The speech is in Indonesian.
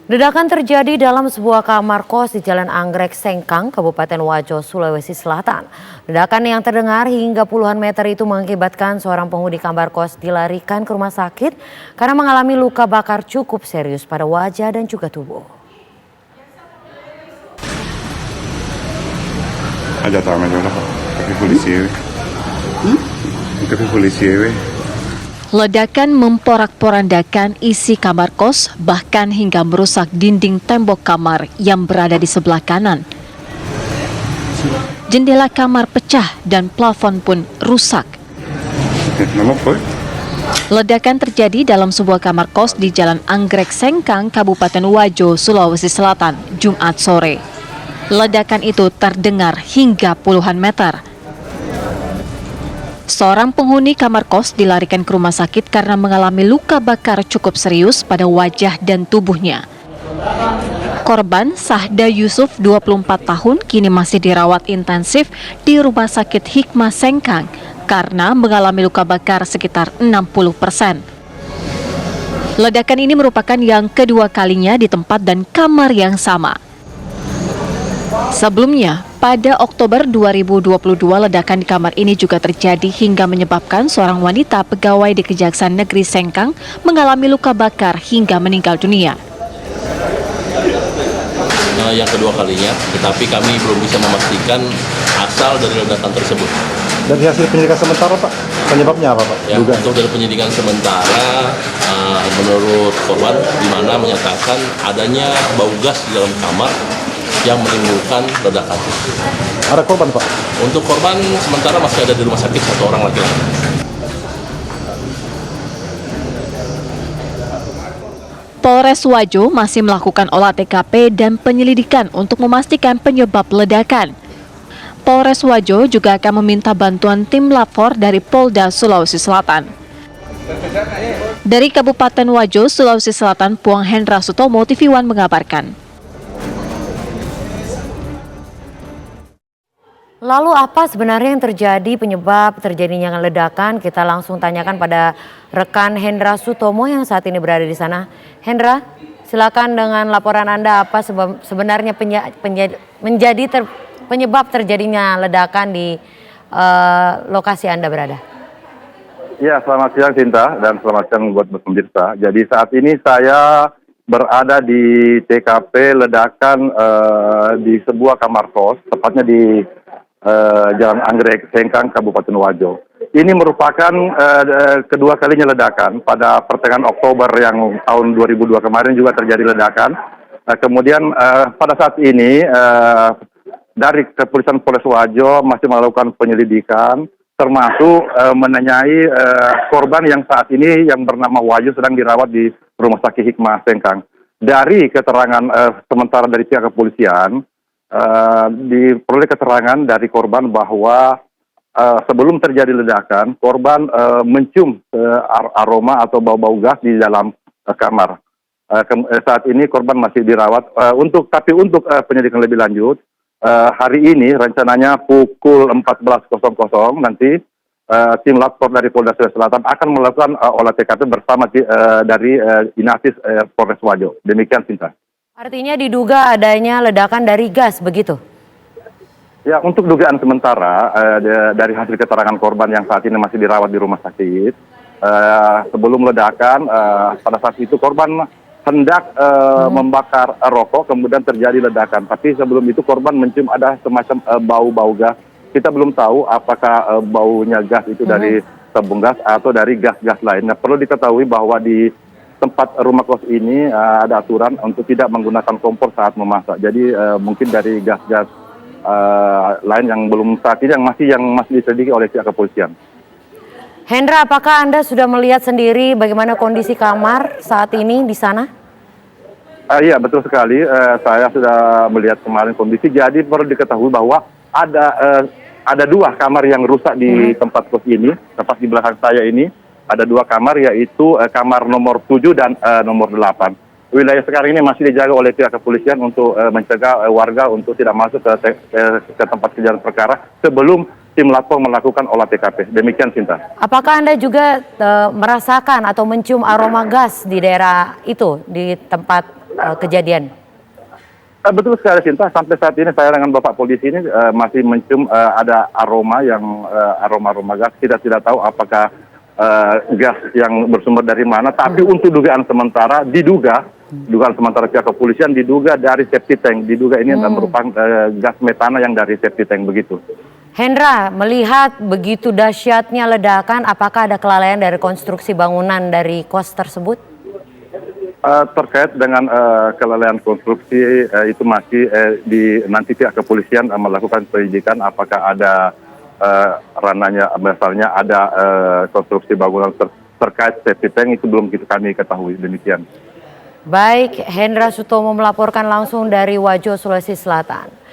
Ledakan terjadi dalam sebuah kamar kos di Jalan Anggrek Sengkang, Kabupaten Wajo, Sulawesi Selatan. Ledakan yang terdengar hingga puluhan meter itu mengakibatkan seorang penghuni kamar kos dilarikan ke rumah sakit karena mengalami luka bakar cukup serius pada wajah dan juga tubuh. Ada tama dulu Pak. Tapi polisi ewe. Tapi polisi ewe. Ledakan memporak-porandakan isi kamar kos, bahkan hingga merusak dinding tembok kamar yang berada di sebelah kanan. Jendela kamar pecah dan plafon pun rusak. Nama apa? Ledakan terjadi dalam sebuah kamar kos di Jalan Anggrek Sengkang, Kabupaten Wajo, Sulawesi Selatan, Jumat sore. Ledakan itu terdengar hingga puluhan meter. Seorang penghuni kamar kos dilarikan ke rumah sakit karena mengalami luka bakar cukup serius pada wajah dan tubuhnya. Korban Sahda Yusuf, 24 tahun, kini masih dirawat intensif di Rumah Sakit Hikmah Sengkang karena mengalami luka bakar sekitar 60%. Ledakan ini merupakan yang kedua kalinya di tempat dan kamar yang sama. Sebelumnya, pada Oktober 2022, ledakan di kamar ini juga terjadi hingga menyebabkan seorang wanita pegawai di Kejaksaan Negeri Sengkang mengalami luka bakar hingga meninggal dunia. Yang kedua kalinya, tetapi kami belum bisa memastikan asal dari ledakan tersebut. Dari hasil penyidikan sementara Pak, penyebabnya apa Pak? Ya, untuk dari penyidikan sementara, menurut korban, di mana menyatakan adanya bau gas di dalam kamar yang menimbulkan ledakan. Ada korban Pak? Untuk korban sementara masih ada di rumah sakit satu orang laki-laki. Polres Wajo masih melakukan olah TKP dan penyelidikan untuk memastikan penyebab ledakan. Polres Wajo juga akan meminta bantuan tim lapor dari Polda Sulawesi Selatan. Dari Kabupaten Wajo, Sulawesi Selatan, Puang Hendra Sutomo, TV One mengabarkan. Lalu apa sebenarnya yang terjadi penyebab terjadinya ledakan? Kita langsung tanyakan pada rekan Hendra Sutomo yang saat ini berada di sana. Hendra, silakan dengan laporan Anda apa sebenarnya penyebab terjadinya ledakan di lokasi Anda berada. Ya, selamat siang Sinta dan selamat siang buat pemirsa. Jadi saat ini saya berada di TKP ledakan di sebuah kamar kos, tepatnya di Jalan Anggrek Sengkang, Kabupaten Wajo. Ini merupakan kedua kalinya ledakan. Pada pertengahan Oktober yang tahun 2002 kemarin juga terjadi ledakan. Kemudian pada saat ini dari Kepolisian Polres Wajo masih melakukan penyelidikan, termasuk menanyai korban yang saat ini yang bernama Wajo sedang dirawat di Rumah Sakit Hikmah Sengkang. Dari keterangan sementara dari pihak kepolisian, diperoleh keterangan dari korban bahwa sebelum terjadi ledakan, korban mencium aroma atau bau-bau gas di dalam kamar. Saat ini korban masih dirawat. Untuk penyelidikan lebih lanjut, hari ini rencananya pukul 14.00 nanti tim lapor dari Polda Sulawesi Selatan akan melakukan olah TKP bersama dari Inavis Polres Wajo. Demikian Sinta. Artinya diduga adanya ledakan dari gas, begitu? Ya, untuk dugaan sementara dari hasil keterangan korban yang saat ini masih dirawat di rumah sakit, sebelum ledakan pada saat itu korban hendak membakar rokok, kemudian terjadi ledakan. Tapi sebelum itu korban mencium ada semacam bau-bau gas. Kita belum tahu apakah baunya gas itu dari tabung gas atau dari gas-gas lain. Nah, perlu diketahui bahwa di tempat rumah kos ini ada aturan untuk tidak menggunakan kompor saat memasak. Jadi mungkin dari gas-gas lain yang belum saat ini yang masih diselidiki oleh pihak kepolisian. Hendra, apakah Anda sudah melihat sendiri bagaimana kondisi kamar saat ini di sana? Iya, betul sekali. Saya sudah melihat kemarin kondisi. Jadi perlu diketahui bahwa ada dua kamar yang rusak di tempat kos ini, tepat di belakang saya ini. Ada dua kamar, yaitu kamar nomor 7 dan nomor 8. Wilayah sekarang ini masih dijaga oleh pihak kepolisian untuk mencegah warga untuk tidak masuk ke tempat kejadian perkara sebelum tim lapor melakukan olah TKP. Demikian Sinta. Apakah Anda juga merasakan atau mencium aroma gas di daerah itu, di tempat kejadian? Betul sekali Sinta, sampai saat ini saya dengan Bapak Polisi ini masih mencium ada aroma yang aroma gas. Kita tidak tahu apakah gas yang bersumber dari mana, tapi untuk dugaan sementara dugaan sementara pihak kepolisian diduga dari septic tank, diduga ini merupakan gas metana yang dari septic tank begitu. Hendra, melihat begitu dahsyatnya ledakan, apakah ada kelalaian dari konstruksi bangunan dari kos tersebut? Terkait dengan kelalaian konstruksi itu masih nanti pihak kepolisian melakukan penyelidikan apakah ada ranahnya, misalnya ada konstruksi bangunan terkait septic tank, itu belum kami ketahui, demikian. Baik, Hendra Sutomo melaporkan langsung dari Wajo, Sulawesi Selatan.